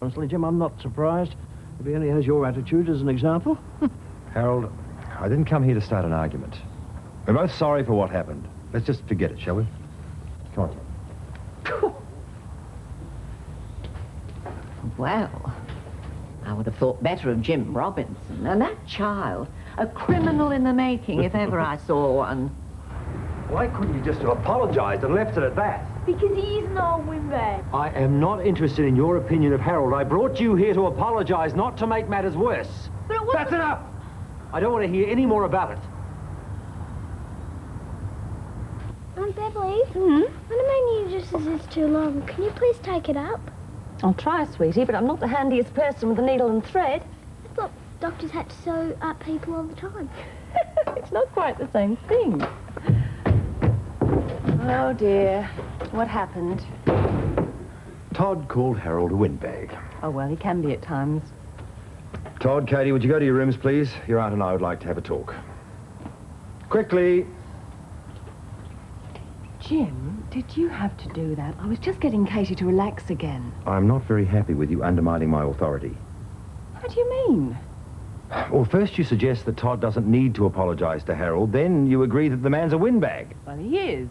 Honestly, Jim, I'm not surprised. If he only has your attitude as an example. Harold, I didn't come here to start an argument. We're both sorry for what happened. Let's just forget it, shall we? Come on. Well, I would have thought better of Jim Robinson. And that child, a criminal in the making, if ever I saw one. Why couldn't you just have apologized and left it at that? Because he's no windbag. I am not interested in your opinion of Harold. I brought you here to apologize, not to make matters worse. But it wasn't... That's enough! I don't want to hear any more about it. Aunt Beverly? When a menu just is too long, can you please take it up? I'll try, sweetie, but I'm not the handiest person with a needle and thread. I thought doctors had to sew up people all the time. It's not quite the same thing. Oh, dear. What happened? Todd called Harold a windbag. Oh, well, he can be at times. Todd, Katie, would you go to your rooms, please? Your aunt and I would like to have a talk. Quickly. Jim, did you have to do that? I was just getting Katie to relax again. I'm not very happy with you undermining my authority. What do you mean? Well, first you suggest that Todd doesn't need to apologize to Harold, then you agree that the man's a windbag. Well, he is.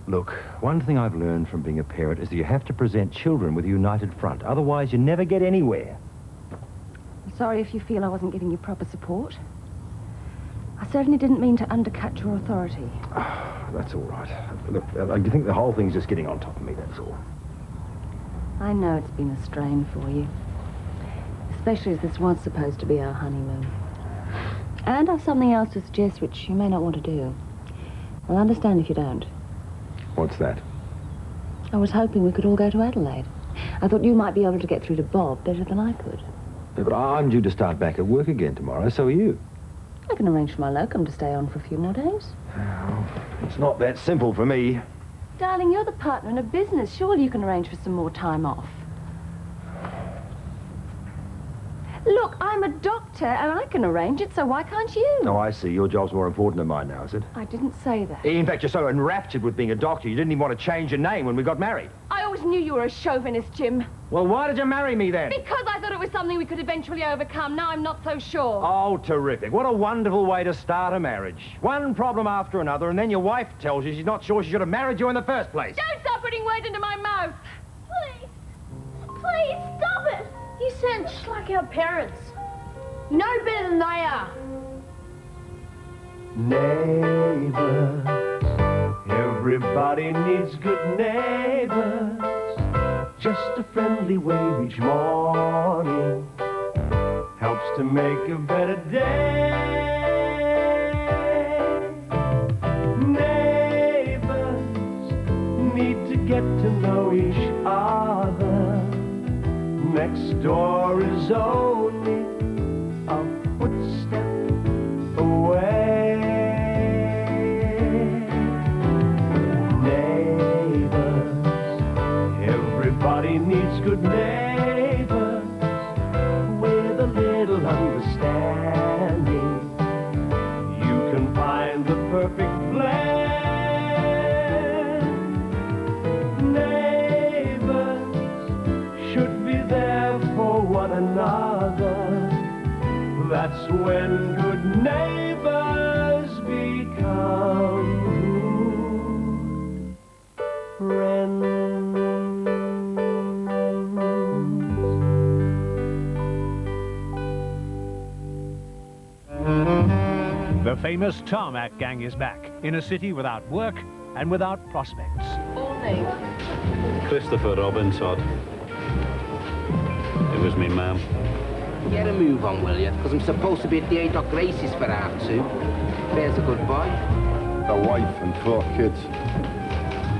Look, one thing I've learned from being a parent is that you have to present children with a united front. Otherwise, you never get anywhere. I'm sorry if you feel I wasn't giving you proper support. I certainly didn't mean to undercut your authority. That's all right. Look, I think the whole thing's just getting on top of me, that's all. I know it's been a strain for you. Especially as this was supposed to be our honeymoon. And I've something else to suggest which you may not want to do. I'll understand if you don't. What's that? I was hoping we could all go to Adelaide. I thought you might be able to get through to Bob better than I could. Yeah, but I'm due to start back at work again tomorrow, so are you. I can arrange for my locum to stay on for a few more days. Oh, it's not that simple for me. Darling, you're the partner in a business. Surely you can arrange for some more time off. Look, I'm a doctor and I can arrange it, so why can't you? Oh, I see. Your job's more important than mine now, is it? I didn't say that. In fact, you're so enraptured with being a doctor, you didn't even want to change your name when we got married. I always knew you were a chauvinist, Jim. Well, why did you marry me then? Because I thought it was something we could eventually overcome. Now I'm not so sure. Oh, terrific. What a wonderful way to start a marriage. One problem after another, and then your wife tells you she's not sure she should have married you in the first place. Don't stop putting words into my mouth. Please. Please, stop it. You sound just like our parents. No better than they are. Neighbours, everybody needs good neighbours. Just a friendly wave each morning helps to make a better day. Neighbours need to get to know each other. Next door is only a footstep away. Neighbours, everybody needs good neighbours with a little understanding. You can find the perfect blend. Neighbours should be there for one another. That's when good neighbors become good friends. The famous tarmac gang is back in a city without work and without prospects. Full name. Christopher Robin Todd. It was me, ma'am. Get a move on, will you? Because I'm supposed to be at the A-Doc races for '2. There's a good boy. A wife and 4 kids.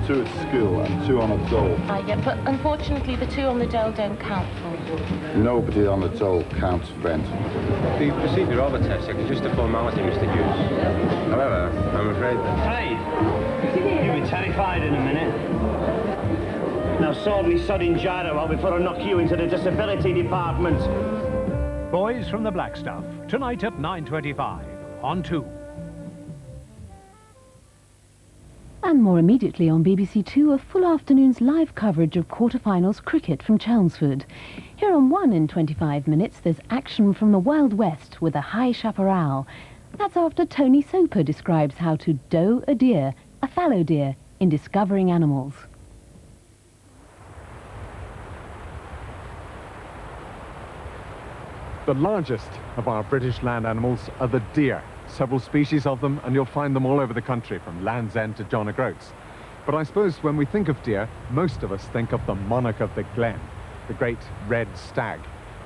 2 at school and 2 on a dole. Yeah, but unfortunately the 2 on the dole don't count for me. Nobody on the dole counts rent. The procedure of a test check is just a formality, Mr. Hughes. However, I'm afraid... Hey, you'll be terrified in a minute. Now sword me sodding gyro while before I knock you into the disability department. Boys from the Blackstuff, tonight at 9:25 on 2. And more immediately on BBC2, a full afternoon's live coverage of quarter-finals cricket from Chelmsford. Here on 1 in 25 minutes, there's action from the Wild West with a High Chapparral. That's after Tony Soper describes how to doe a deer, a fallow deer, in Discovering Animals. The largest of our British land animals are the deer. Several species of them, and you'll find them all over the country, from Land's End to John O'Groats. But I suppose when we think of deer, most of us think of the monarch of the glen, the great red stag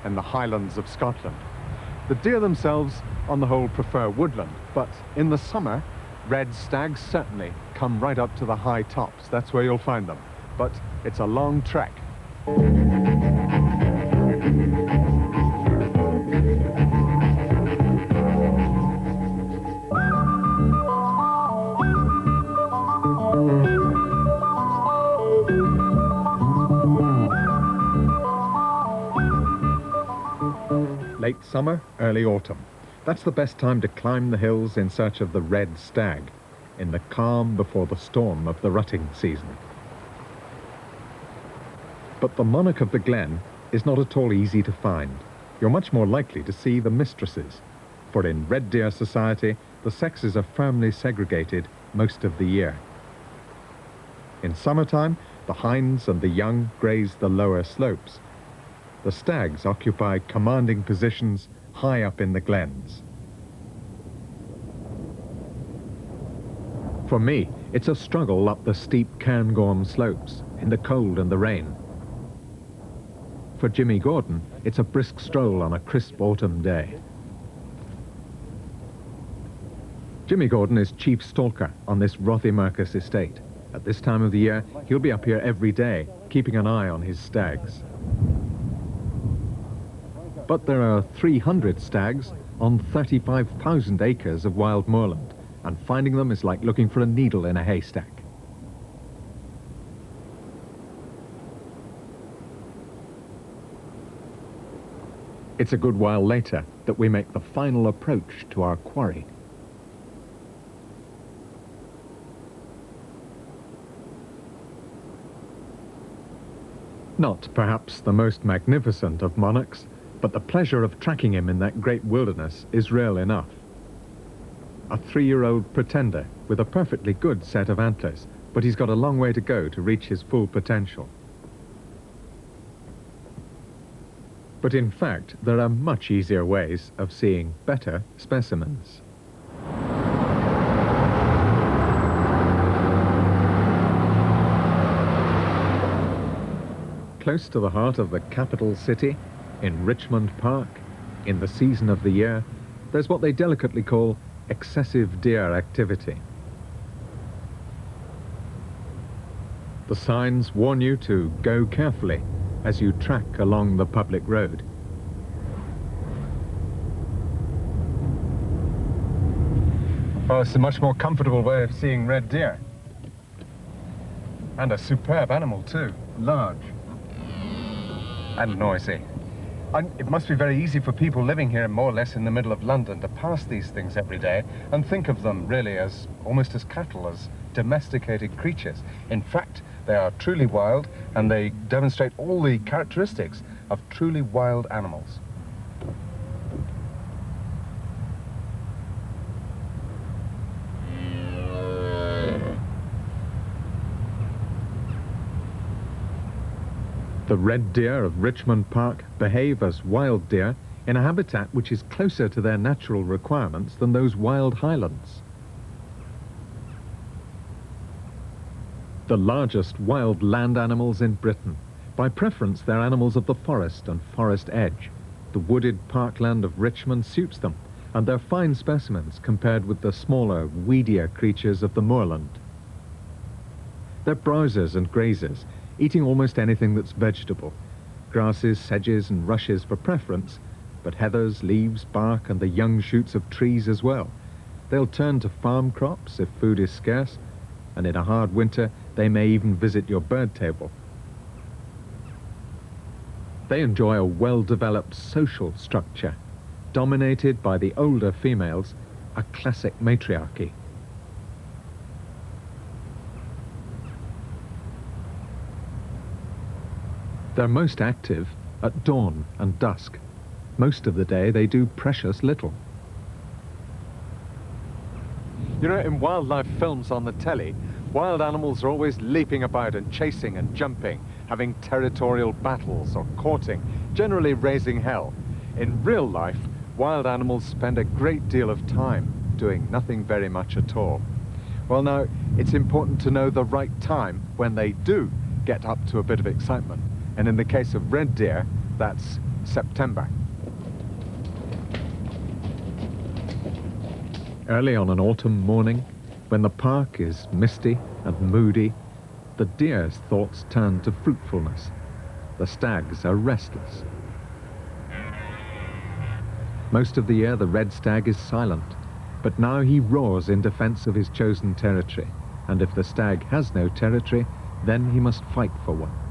in the Highlands of Scotland. The deer themselves, on the whole, prefer woodland, but in the summer, red stags certainly come right up to the high tops. That's where you'll find them. But it's a long trek. Late summer, early autumn. That's the best time to climb the hills in search of the red stag, in the calm before the storm of the rutting season. But the monarch of the glen is not at all easy to find. You're much more likely to see the mistresses, for in red deer society, the sexes are firmly segregated most of the year. In summertime, the hinds and the young graze the lower slopes. The stags occupy commanding positions high up in the glens. For me, it's a struggle up the steep Cairngorm slopes, in the cold and the rain. For Jimmy Gordon, it's a brisk stroll on a crisp autumn day. Jimmy Gordon is chief stalker on this Rothiemurchus estate. At this time of the year, he'll be up here every day, keeping an eye on his stags. But there are 300 stags on 35,000 acres of wild moorland, and finding them is like looking for a needle in a haystack. It's a good while later that we make the final approach to our quarry. Not perhaps the most magnificent of monarchs, but the pleasure of tracking him in that great wilderness is real enough. A 3-year-old pretender with a perfectly good set of antlers, but he's got a long way to go to reach his full potential. But in fact, there are much easier ways of seeing better specimens. Close to the heart of the capital city, in Richmond Park, in the season of the year, there's what they delicately call excessive deer activity. The signs warn you to go carefully as you track along the public road. Oh, it's a much more comfortable way of seeing red deer. And a superb animal too, large and noisy. And it must be very easy for people living here more or less in the middle of London to pass these things every day and think of them really as almost as cattle, as domesticated creatures. In fact, they are truly wild, and they demonstrate all the characteristics of truly wild animals. The red deer of Richmond Park behave as wild deer in a habitat which is closer to their natural requirements than those wild highlands. The largest wild land animals in Britain. By preference, they're animals of the forest and forest edge. The wooded parkland of Richmond suits them, and they're fine specimens compared with the smaller, weedier creatures of the moorland. They're browsers and grazers, eating almost anything that's vegetable. Grasses, sedges and rushes for preference, but heathers, leaves, bark and the young shoots of trees as well. They'll turn to farm crops if food is scarce, and in a hard winter they may even visit your bird table. They enjoy a well-developed social structure, dominated by the older females, a classic matriarchy. They're most active at dawn and dusk. Most of the day they do precious little. You know, in wildlife films on the telly, wild animals are always leaping about and chasing and jumping, having territorial battles or courting, generally raising hell. In real life, wild animals spend a great deal of time doing nothing very much at all. Well now, it's important to know the right time when they do get up to a bit of excitement. And in the case of red deer, that's September. Early on an autumn morning, when the park is misty and moody, the deer's thoughts turn to fruitfulness. The stags are restless. Most of the year the red stag is silent, but now he roars in defense of his chosen territory, and if the stag has no territory, then he must fight for one.